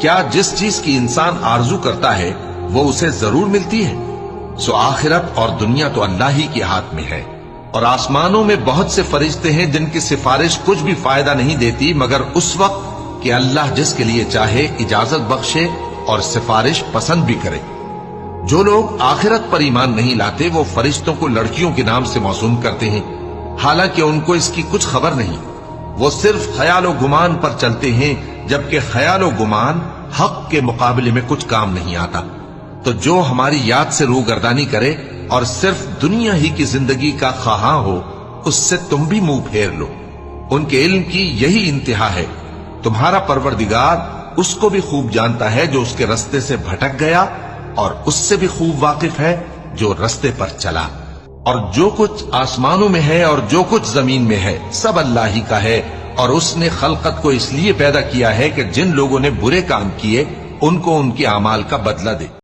کیا جس چیز کی انسان آرزو کرتا ہے وہ اسے ضرور ملتی ہے؟ سو آخرت اور دنیا تو اللہ ہی کے ہاتھ میں ہے، اور آسمانوں میں بہت سے فرشتے ہیں جن کی سفارش کچھ بھی فائدہ نہیں دیتی مگر اس وقت کہ اللہ جس کے لیے چاہے اجازت بخشے اور سفارش پسند بھی کرے۔ جو لوگ آخرت پر ایمان نہیں لاتے وہ فرشتوں کو لڑکیوں کے نام سے موسوم کرتے ہیں، حالانکہ ان کو اس کی کچھ خبر نہیں۔ وہ صرف خیال و گمان پر چلتے ہیں، جبکہ خیال و گمان حق کے مقابلے میں کچھ کام نہیں آتا۔ تو جو ہماری یاد سے روگردانی کرے اور صرف دنیا ہی کی زندگی کا خواہاں ہو، اس سے تم بھی منہ پھیر لو۔ ان کے علم کی یہی انتہا ہے۔ تمہارا پروردگار اس کو بھی خوب جانتا ہے جو اس کے رستے سے بھٹک گیا، اور اس سے بھی خوب واقف ہے جو رستے پر چلا۔ اور جو کچھ آسمانوں میں ہے اور جو کچھ زمین میں ہے سب اللہ ہی کا ہے، اور اس نے خلقت کو اس لیے پیدا کیا ہے کہ جن لوگوں نے برے کام کیے ان کو ان کے اعمال کا بدلہ دے۔